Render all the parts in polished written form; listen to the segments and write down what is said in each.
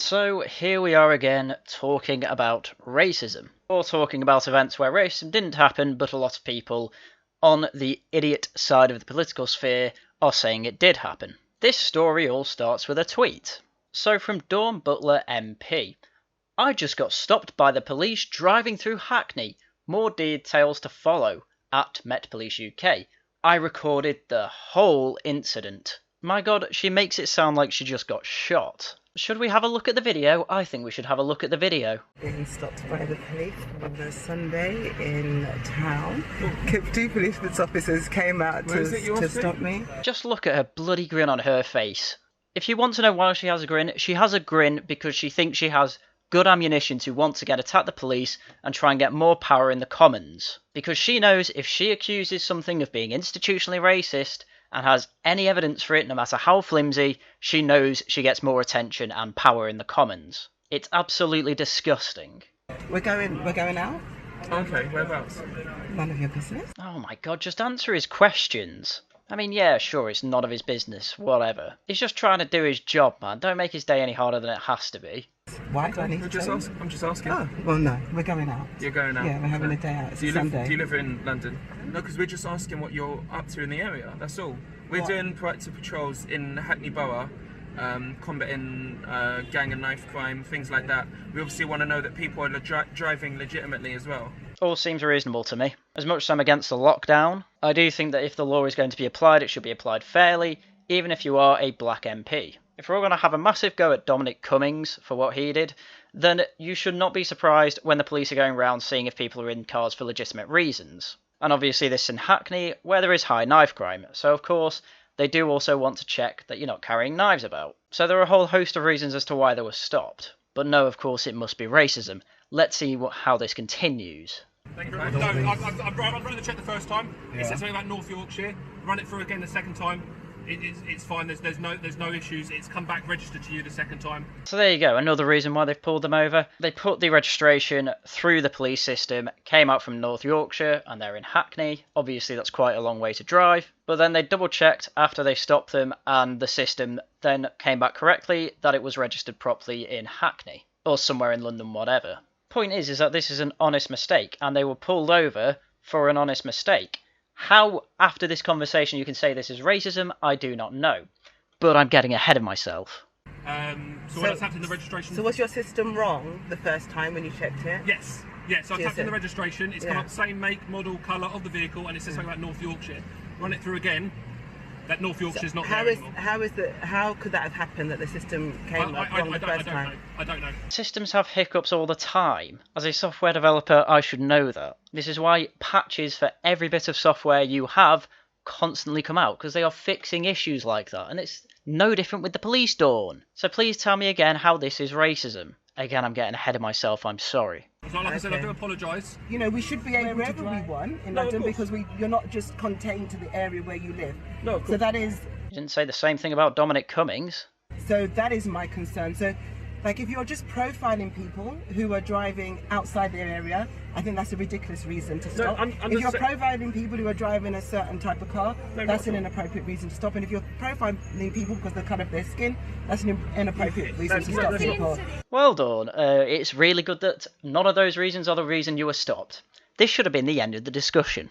So here we are again talking about racism, or talking about events where racism didn't happen but a lot of people on the idiot side of the political sphere are saying it did happen. This story all starts with a tweet. So from Butler MP, I just got stopped by the police driving through Hackney. More details to follow at Met Police UK. I recorded the whole incident. My god, she makes it sound like she just got shot. Should we have a look at the video? I think we should have a look at the video. Being stopped by the police on a Sunday in town. Two police officers came out to stop me. Just look at her bloody grin on her face. If you want to know why she has a grin because she thinks she has good ammunition to once again attack the police and try and get more power in the Commons. Because she knows if she accuses something of being institutionally racist and has any evidence for it, no matter how flimsy, she knows she gets more attention and power in the Commons. It's absolutely disgusting. We're going out? Okay, whereabouts? None of your business. Oh my god, just answer his questions. I mean, yeah, sure, it's none of his business, whatever. He's just trying to do his job, man. Don't make his day any harder than it has to be. Why do I need to I'm just asking. Oh, well, no, we're going out. You're going out? Yeah, we're having a day out. It's Sunday. Do you live in London? No, because we're just asking what you're up to in the area, that's all. We're doing proactive patrols in Hackney Borough, combating gang and knife crime, things like that. We obviously want to know that people are driving legitimately as well. All seems reasonable to me. As much as I'm against the lockdown, I do think that if the law is going to be applied, it should be applied fairly, even if you are a black MP. If we're all going to have a massive go at Dominic Cummings for what he did, then you should not be surprised when the police are going around seeing if people are in cars for legitimate reasons. And obviously this is in Hackney, where there is high knife crime, so of course they do also want to check that you're not carrying knives about. So there are a whole host of reasons as to why they were stopped. But no, of course it must be racism. Let's see how this continues. Thank you very much. No, I've run the check the first time. Yeah. It said something about North Yorkshire. Run it through again the second time. It's fine. There's no issues. It's come back registered to you the second time. So there you go. Another reason why they've pulled them over. They put the registration through the police system, came out from North Yorkshire, and they're in Hackney. Obviously, that's quite a long way to drive. But then they double checked after they stopped them, and the system then came back correctly that it was registered properly in Hackney or somewhere in London, whatever. Point is that this is an honest mistake, and they were pulled over for an honest mistake. How, after this conversation, you can say this is racism, I do not know. But I'm getting ahead of myself. So when I tapped in the registration... So was your system wrong the first time when you checked it? Yes. Yeah, so I tapped in the registration, it's come up the same make, model, colour of the vehicle, and it says something about North Yorkshire. Run it through again, that North Yorkshire's not there anymore. How could that have happened that the system came up wrong the first time? I don't know. Systems have hiccups all the time. As a software developer, I should know that. This is why patches for every bit of software you have constantly come out, because they are fixing issues like that, and it's no different with the police, Dawn. So please tell me again how this is racism. Again, I'm getting ahead of myself, I'm sorry. So like I said, I do apologise. You know, we should be able wherever we want in London, because you're not just contained to the area where you live. No, of course. So that is... You didn't say the same thing about Dominic Cummings. So that is my concern. So, like, if you're just profiling people who are driving outside their area, I think that's a ridiculous reason to stop. If you're profiling people who are driving a certain type of car, that's an inappropriate reason to stop. And if you're profiling people because of the colour of their skin, that's an inappropriate reason to stop people. Well done. It's really good that none of those reasons are the reason you were stopped. This should have been the end of the discussion.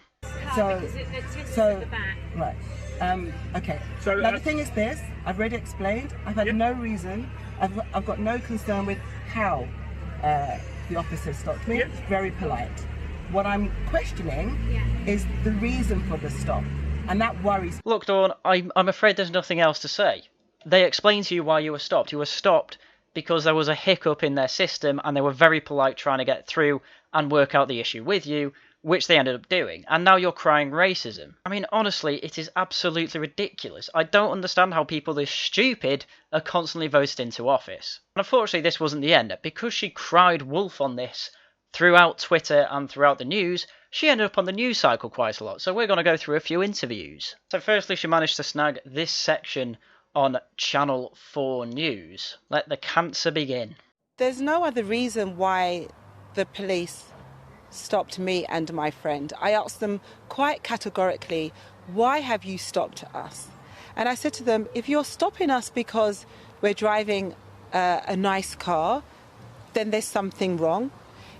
Right. Okay. So now the thing is this, I've already explained, I've had no reason, I've got no concern with how the officer stopped me. It's very polite. What I'm questioning is the reason for the stop, and that worries. Look, Dawn, I'm afraid there's nothing else to say. They explained to you why you were stopped. You were stopped because there was a hiccup in their system, and they were very polite trying to get through and work out the issue with you, which they ended up doing, and now you're crying racism. I mean, honestly, it is absolutely ridiculous. I don't understand how people this stupid are constantly voted into office. And unfortunately, this wasn't the end. Because she cried wolf on this throughout Twitter and throughout the news, she ended up on the news cycle quite a lot, so we're going to go through a few interviews. So firstly, she managed to snag this section on Channel 4 News. Let the cancer begin. There's no other reason why the police stopped me and my friend. I asked them quite categorically, why have you stopped us? And I said to them, if you're stopping us because we're driving a nice car, then there's something wrong.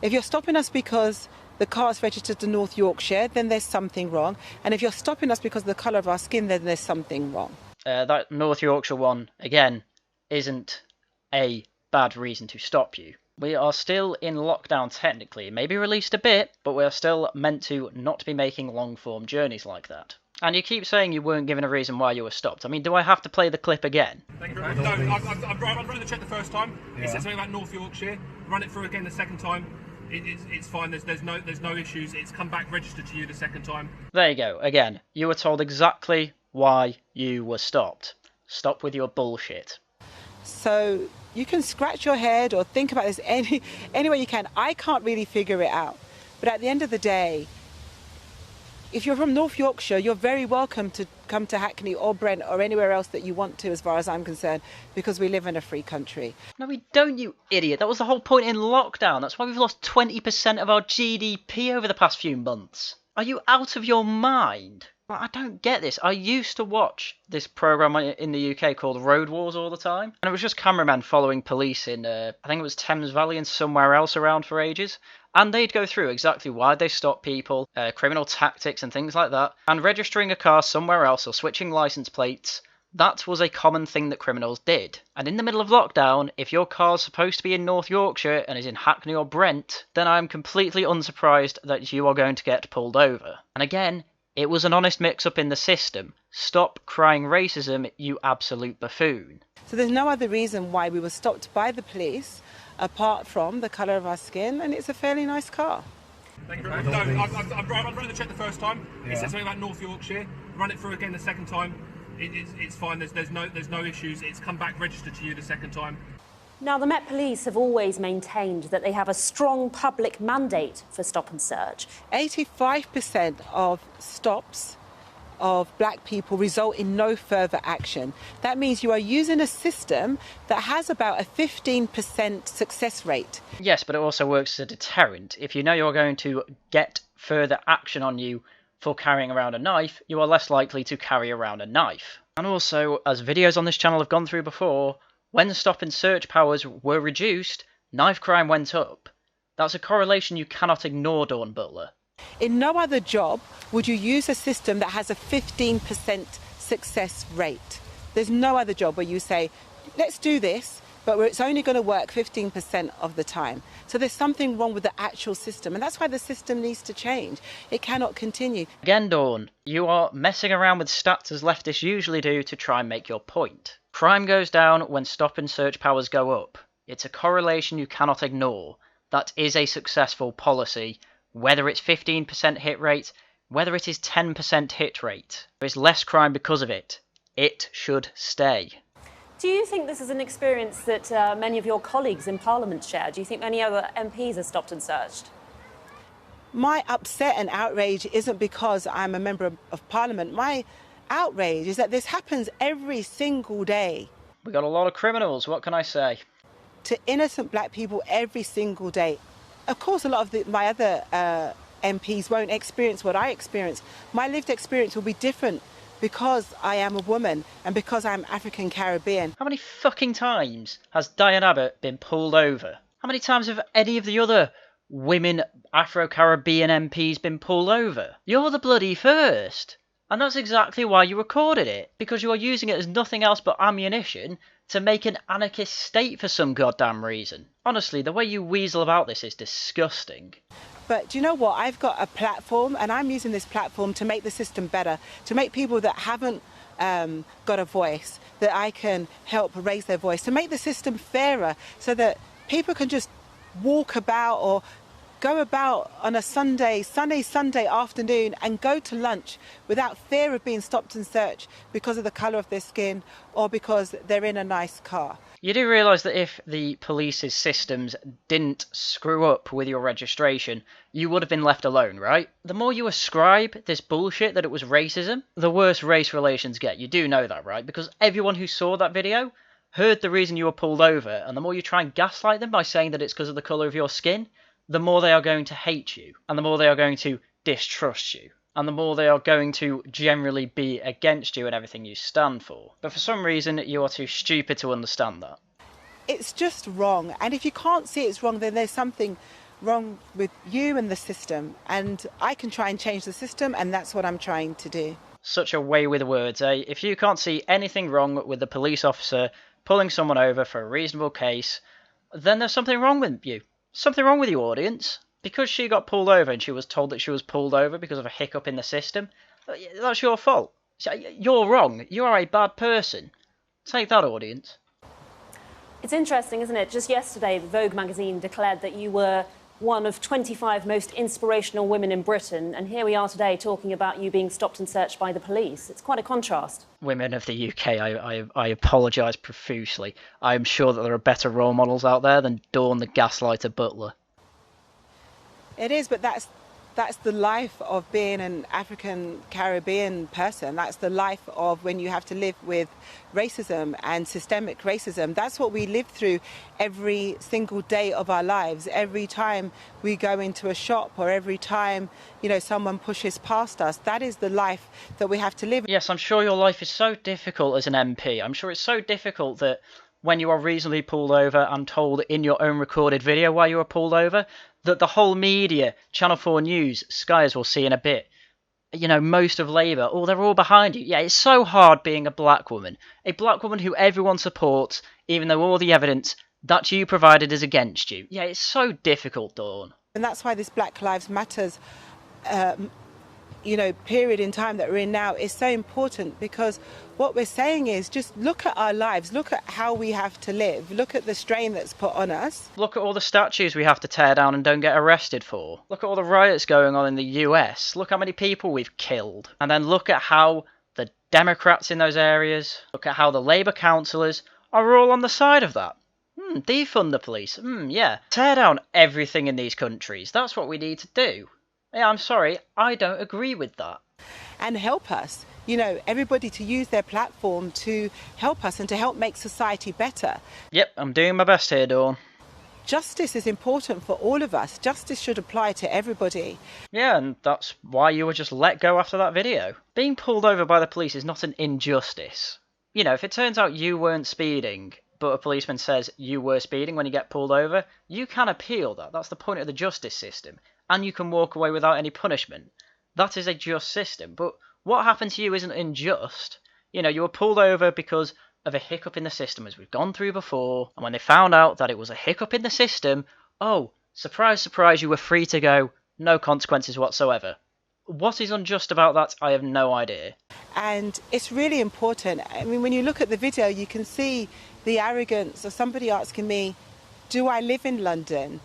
If you're stopping us because the car's registered to North Yorkshire, then there's something wrong. And if you're stopping us because of the colour of our skin, then there's something wrong. That North Yorkshire one, again, isn't a bad reason to stop you. We are still in lockdown technically, maybe released a bit, but we are still meant to not be making long-form journeys like that. And you keep saying you weren't given a reason why you were stopped. I mean, do I have to play the clip again? Thank you very much. No, I've run the check the first time. Yeah. It said something about North Yorkshire. Run it through again the second time. It's fine. There's no issues. It's come back registered to you the second time. There you go. Again, you were told exactly why you were stopped. Stop with your bullshit. So you can scratch your head or think about this any way you can. I can't really figure it out. But at the end of the day, if you're from North Yorkshire, you're very welcome to come to Hackney or Brent or anywhere else that you want to, as far as I'm concerned, because we live in a free country. No, we don't, you idiot. That was the whole point in lockdown. That's why we've lost 20% of our GDP over the past few months. Are you out of your mind? I don't get this. I used to watch this programme in the UK called Road Wars all the time. And it was just cameramen following police in, I think it was Thames Valley and somewhere else around for ages. And they'd go through exactly why they stop people, criminal tactics and things like that. And registering a car somewhere else or switching licence plates, that was a common thing that criminals did. And in the middle of lockdown, if your car's supposed to be in North Yorkshire and is in Hackney or Brent, then I'm completely unsurprised that you are going to get pulled over. And again, it was an honest mix-up in the system. Stop crying racism, you absolute buffoon. So there's no other reason why we were stopped by the police apart from the colour of our skin, and it's a fairly nice car. Thank you very much. No, I've run the check the first time. Yeah. It said something about North Yorkshire. Run it through again the second time. It's fine. There's no issues. It's come back registered to you the second time. Now, the Met Police have always maintained that they have a strong public mandate for stop and search. 85% of stops of black people result in no further action. That means you are using a system that has about a 15% success rate. Yes, but it also works as a deterrent. If you know you're going to get further action on you for carrying around a knife, you are less likely to carry around a knife. And also, as videos on this channel have gone through before, when stop and search powers were reduced, knife crime went up. That's a correlation you cannot ignore, Dawn Butler. In no other job would you use a system that has a 15% success rate. There's no other job where you say, let's do this, but it's only going to work 15% of the time. So there's something wrong with the actual system, and that's why the system needs to change. It cannot continue. Again, Dawn, you are messing around with stats as leftists usually do to try and make your point. Crime goes down when stop and search powers go up. It's a correlation you cannot ignore. That is a successful policy. Whether it's 15% hit rate, whether it is 10% hit rate, there is less crime because of it. It should stay. Do you think this is an experience that many of your colleagues in Parliament share? Do you think many other MPs are stopped and searched? My upset and outrage isn't because I'm a member of Parliament. My outrage is that this happens every single day. We got a lot of criminals, what can I say? To innocent black people every single day. Of course, a lot of my other MPs won't experience what I experience. My lived experience will be different because I am a woman and because I'm African Caribbean. How many fucking times has Diane Abbott been pulled over? How many times have any of the other women Afro-Caribbean MPs been pulled over? You're the bloody first. And that's exactly why you recorded it, because you are using it as nothing else but ammunition to make an anarchist state for some goddamn reason. Honestly, the way you weasel about this is disgusting. But do you know what? I've got a platform, and I'm using this platform to make the system better, to make people that haven't got a voice, that I can help raise their voice, to make the system fairer so that people can just walk about or go about on a Sunday afternoon and go to lunch without fear of being stopped and searched because of the colour of their skin or because they're in a nice car. You do realise that if the police's systems didn't screw up with your registration, you would have been left alone, right? The more you ascribe this bullshit that it was racism, the worse race relations get. You do know that, right? Because everyone who saw that video heard the reason you were pulled over, and the more you try and gaslight them by saying that it's because of the colour of your skin, the more they are going to hate you, and the more they are going to distrust you, and the more they are going to generally be against you and everything you stand for. But for some reason, you are too stupid to understand that. it's just wrong. And if you can't see it's wrong, then there's something wrong with you and the system. And I can try and change the system, and that's what I'm trying to do. Such a way with words, eh? If you can't see anything wrong with the police officer pulling someone over for a reasonable case, then there's something wrong with you. Something wrong with your audience. Because she got pulled over and she was told that she was pulled over because of a hiccup in the system, that's your fault. You're wrong. You are a bad person. Take that, audience. It's interesting, isn't it? Just yesterday, Vogue magazine declared that you were one of 25 most inspirational women in Britain, and here we are today talking about you being stopped and searched by the police. It's quite a contrast. Women of the UK, I apologise profusely. I'm sure that there are better role models out there than Dawn the gaslighter Butler. It is, but that's the life of being an African Caribbean person. That's the life of when you have to live with racism and systemic racism. That's what we live through every single day of our lives. Every time we go into a shop, or every time, someone pushes past us, that is the life that we have to live. Yes, I'm sure your life is so difficult as an MP. I'm sure it's so difficult that when you are reasonably pulled over and told in your own recorded video why you were pulled over, that the whole media, Channel 4 News, Sky, as we'll see in a bit, most of Labour, they're all behind you. Yeah, it's so hard being a black woman who everyone supports, even though all the evidence that you provided is against you. Yeah, it's so difficult, Dawn. And that's why this Black Lives Matters period in time that we're in now is so important, because what we're saying is just look at our lives, look at how we have to live, look at the strain that's put on us. Look at all the statues we have to tear down and don't get arrested for. Look at all the riots going on in the US. Look how many people we've killed. And then look at how the Democrats in those areas, look at how the Labour councillors are all on the side of that. Defund the police. Yeah. Tear down everything in these countries. That's what we need to do. Yeah, I'm sorry, I don't agree with that. And help us, everybody to use their platform to help us and to help make society better. Yep, I'm doing my best here, Dawn. Justice is important for all of us. Justice should apply to everybody. Yeah, and that's why you were just let go after that video. Being pulled over by the police is not an injustice. If it turns out you weren't speeding, but a policeman says you were speeding when you get pulled over, you can appeal that. That's the point of the justice system. And you can walk away without any punishment. That is a just system. But what happened to you isn't unjust. You were pulled over because of a hiccup in the system, as we've gone through before. And when they found out that it was a hiccup in the system, surprise, surprise, you were free to go. No consequences whatsoever. What is unjust about that? I have no idea. And it's really important. I mean, when you look at the video, you can see the arrogance of somebody asking me, do I live in London?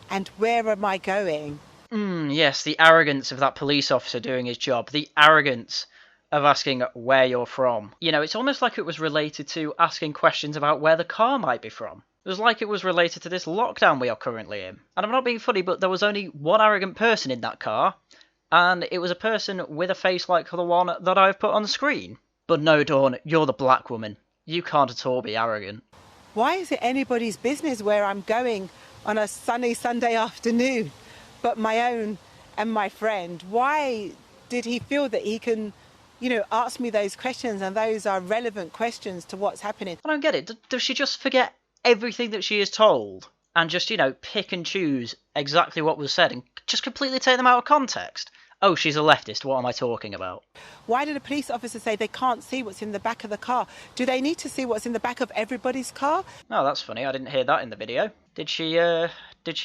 And where am I going? Yes, the arrogance of that police officer doing his job. The arrogance of asking where you're from. It's almost like it was related to asking questions about where the car might be from. It was like it was related to this lockdown we are currently in. And I'm not being funny, but there was only one arrogant person in that car, and it was a person with a face like the one that I've put on the screen. But no, Dawn, you're the black woman. You can't at all be arrogant. Why is it anybody's business where I'm going on a sunny Sunday afternoon, but my own and my friend? Why did he feel that he can, ask me those questions, and those are relevant questions to what's happening? I don't get it. Does she just forget everything that she is told and just, pick and choose exactly what was said and just completely take them out of context? Oh, she's a leftist. What am I talking about? Why did a police officer say they can't see what's in the back of the car? Do they need to see what's in the back of everybody's car? Oh, that's funny. I didn't hear that in the video. Did she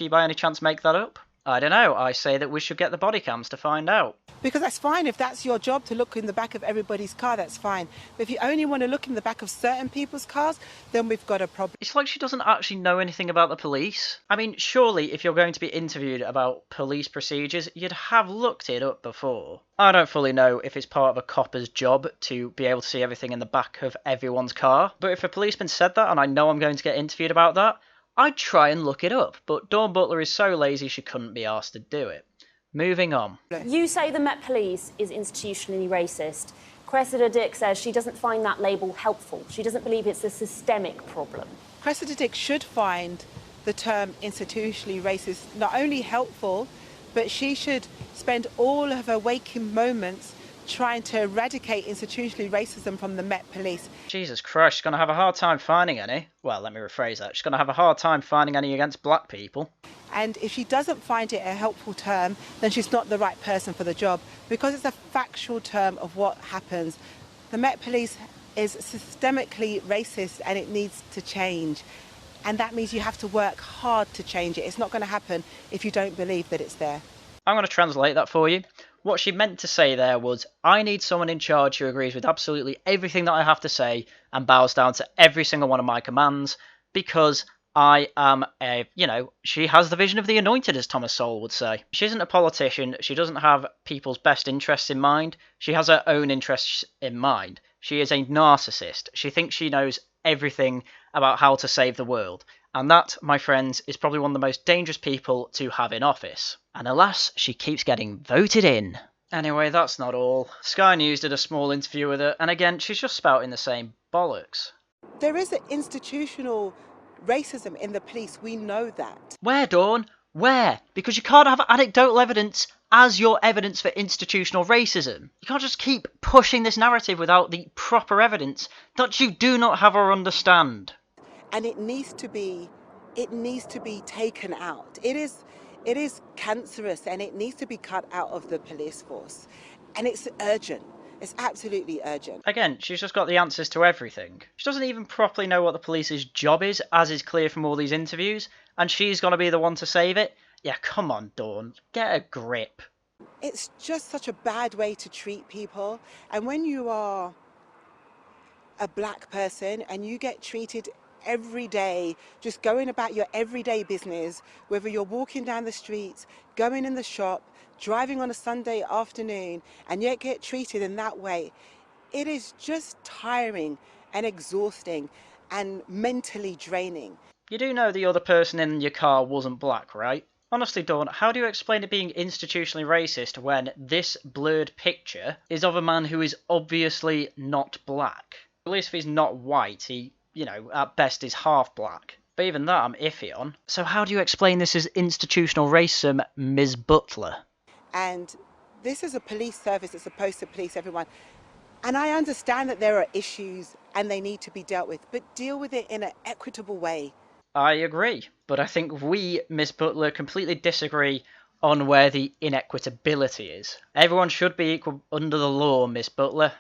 by any chance make that up? I don't know. I say that we should get the body cams to find out. Because that's fine. If that's your job to look in the back of everybody's car, that's fine. But if you only want to look in the back of certain people's cars, then we've got a problem. It's like she doesn't actually know anything about the police. I mean, surely if you're going to be interviewed about police procedures, you'd have looked it up before. I don't fully know if it's part of a copper's job to be able to see everything in the back of everyone's car. But if a policeman said that, and I know I'm going to get interviewed about that, I'd try and look it up, but Dawn Butler is so lazy she couldn't be asked to do it. Moving on. You say the Met Police is institutionally racist. Cressida Dick says she doesn't find that label helpful. She doesn't believe it's a systemic problem. Cressida Dick should find the term institutionally racist not only helpful, but she should spend all of her waking moments trying to eradicate institutionally racism from the Met Police. Jesus Christ, she's going to have a hard time finding any. Well, let me rephrase that. She's going to have a hard time finding any against black people. And if she doesn't find it a helpful term, then she's not the right person for the job, because it's a factual term of what happens. The Met Police is systemically racist and it needs to change. And that means you have to work hard to change it. It's not going to happen if you don't believe that it's there. I'm going to translate that for you. What she meant to say there was, I need someone in charge who agrees with absolutely everything that I have to say and bows down to every single one of my commands, because I am she has the vision of the anointed, as Thomas Sowell would say. She isn't a politician. She doesn't have people's best interests in mind. She has her own interests in mind. She is a narcissist. She thinks she knows everything about how to save the world. And that, my friends, is probably one of the most dangerous people to have in office. And alas, she keeps getting voted in. Anyway, that's not all. Sky News did a small interview with her, and again, she's just spouting the same bollocks. There is an institutional racism in the police. We know that. Where, Dawn? Where? Because you can't have anecdotal evidence as your evidence for institutional racism. You can't just keep pushing this narrative without the proper evidence that you do not have or understand. And it needs to be taken out. It is cancerous and it needs to be cut out of the police force. And it's urgent. It's absolutely urgent. Again, she's just got the answers to everything. She doesn't even properly know what the police's job is, as is clear from all these interviews, and she's going to be the one to save it? Yeah, come on, Dawn. Get a grip. It's just such a bad way to treat people. And when you are a black person and you get treated every day, just going about your everyday business, whether you're walking down the streets, going in the shop, driving on a Sunday afternoon, and yet get treated in that way, it is just tiring and exhausting and mentally draining. You do know the other person in your car wasn't black, right? Honestly, Dawn, how do you explain it being institutionally racist when this blurred picture is of a man who is obviously not black? At least if he's not white, he, at best is half black. But even that I'm iffy on. So how do you explain this as institutional racism, Ms. Butler? And this is a police service that's supposed to police everyone. And I understand that there are issues and they need to be dealt with, but deal with it in an equitable way. I agree, but I think we, Miss Butler, completely disagree on where the inequitability is. Everyone should be equal under the law, Miss Butler.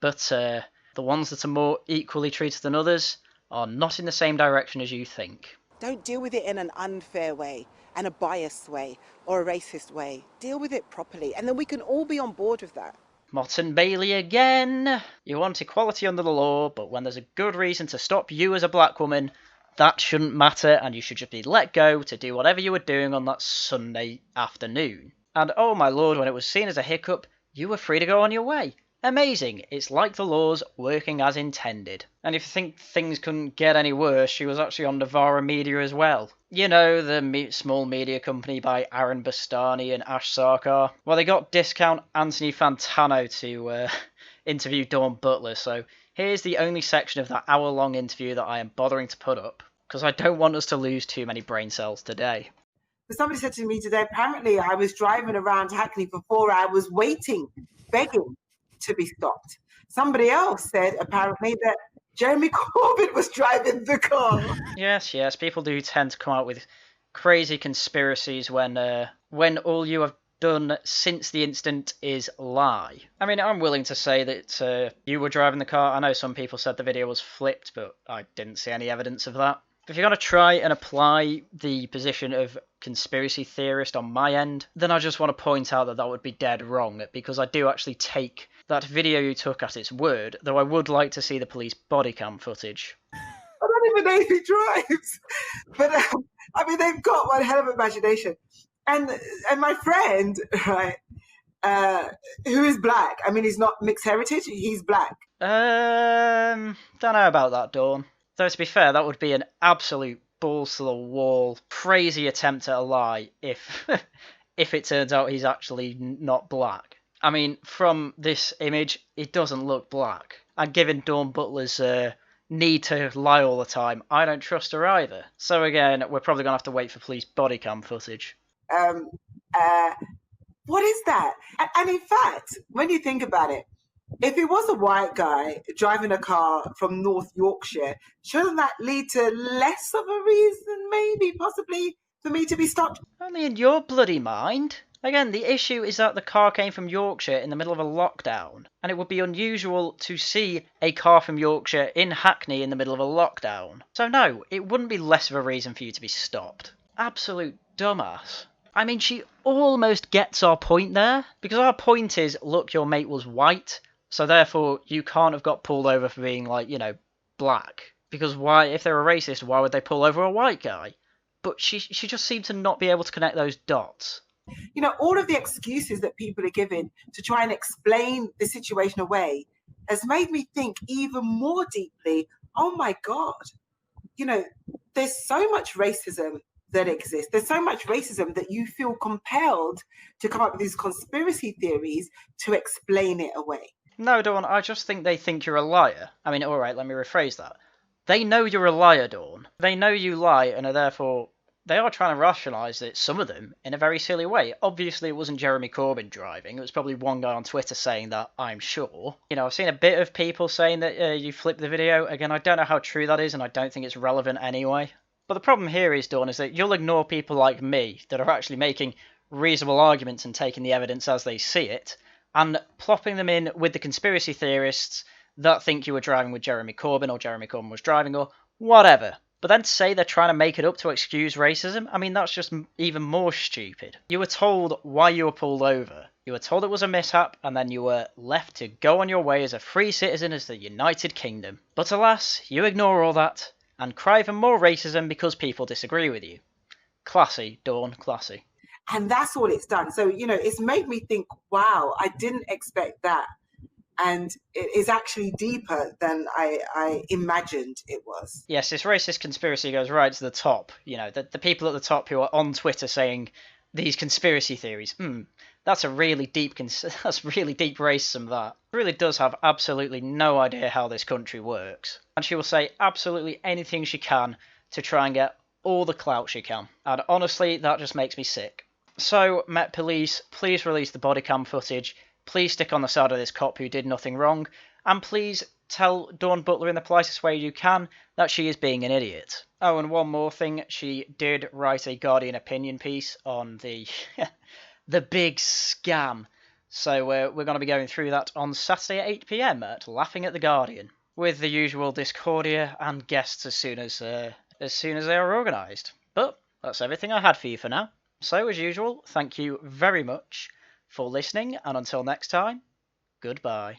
But the ones that are more equally treated than others are not in the same direction as you think. Don't deal with it in an unfair way and a biased way or a racist way. Deal with it properly, and then we can all be on board with that. Mott and Bailey again. You want equality under the law, but when there's a good reason to stop you as a black woman, that shouldn't matter, and you should just be let go to do whatever you were doing on that Sunday afternoon. And oh my lord, when it was seen as a hiccup, you were free to go on your way. Amazing. It's like the laws working as intended. And if you think things couldn't get any worse, she was actually on Novara Media as well. You know, the small media company by Aaron Bastani and Ash Sarkar. Well, they got discount Anthony Fantano to interview Dawn Butler, so here's the only section of that hour-long interview that I am bothering to put up, because I don't want us to lose too many brain cells today. Somebody said to me today, apparently I was driving around Hackney for 4 hours waiting, begging to be stopped. Somebody else said apparently that Jeremy Corbyn was driving the car. Yes, people do tend to come out with crazy conspiracies when all you have done since the incident is lie. I mean, I'm willing to say that you were driving the car. I know some people said the video was flipped, but I didn't see any evidence of that. If you're going to try and apply the position of conspiracy theorist on my end, then I just want to point out that would be dead wrong, because I do actually take that video you took at its word, though I would like to see the police body cam footage. I don't even know if he drives, but I mean, they've got one hell of an imagination. And my friend, right, who is black, I mean, he's not mixed heritage, he's black. Don't know about that, Dawn. Though, to be fair, that would be an absolute balls-to-the-wall, crazy attempt at a lie if it turns out he's actually not black. I mean, from this image, it doesn't look black. And given Dawn Butler's need to lie all the time, I don't trust her either. So again, we're probably going to have to wait for police body cam footage. What is that? And in fact, when you think about it, if it was a white guy driving a car from North Yorkshire, shouldn't that lead to less of a reason, maybe, possibly, for me to be stopped? Only in your bloody mind. Again, the issue is that the car came from Yorkshire in the middle of a lockdown, and it would be unusual to see a car from Yorkshire in Hackney in the middle of a lockdown. So no, it wouldn't be less of a reason for you to be stopped. Absolute dumbass. I mean, she almost gets our point there, because our point is, look, your mate was white, so therefore you can't have got pulled over for being, like, you know, black. Because why, if they were racist, why would they pull over a white guy? But she just seemed to not be able to connect those dots. You know, all of the excuses that people are giving to try and explain the situation away has made me think even more deeply, oh my God, you know, there's so much racism that exists. There's so much racism that you feel compelled to come up with these conspiracy theories to explain it away. No, Dawn, I just think they think you're a liar. I mean, alright, let me rephrase that. They know you're a liar, Dawn. They know you lie and are therefore... They are trying to rationalise it, some of them, in a very silly way. Obviously, it wasn't Jeremy Corbyn driving. It was probably one guy on Twitter saying that, I'm sure. You know, I've seen a bit of people saying that you flipped the video. Again, I don't know how true that is, and I don't think it's relevant anyway. But the problem here is, Dawn, is that you'll ignore people like me that are actually making reasonable arguments and taking the evidence as they see it, and plopping them in with the conspiracy theorists that think you were driving with Jeremy Corbyn, or Jeremy Corbyn was driving, or whatever. But then to say they're trying to make it up to excuse racism, I mean, that's just even more stupid. You were told why you were pulled over. You were told it was a mishap, and then you were left to go on your way as a free citizen of the United Kingdom. But alas, you ignore all that, and cry for more racism because people disagree with you. Classy, Dawn, classy. And that's all it's done. So, you know, it's made me think, wow, I didn't expect that. And it is actually deeper than I imagined it was. Yes, this racist conspiracy goes right to the top. You know, the people at the top who are on Twitter saying these conspiracy theories. That's a really deep that's really deep racism, that. She really does have absolutely no idea how this country works. And she will say absolutely anything she can to try and get all the clout she can. And honestly, that just makes me sick. So, Met Police, please release the body cam footage. Please stick on the side of this cop who did nothing wrong, and please tell Dawn Butler in the politest way you can that she is being an idiot. Oh, and one more thing, she did write a Guardian opinion piece on the the big scam. So we're going to be going through that on Saturday at 8 PM at Laughing at the Guardian, with the usual discordia and guests as soon as they are organised. But that's everything I had for you for now. So as usual, thank you very much for listening, and until next time, goodbye.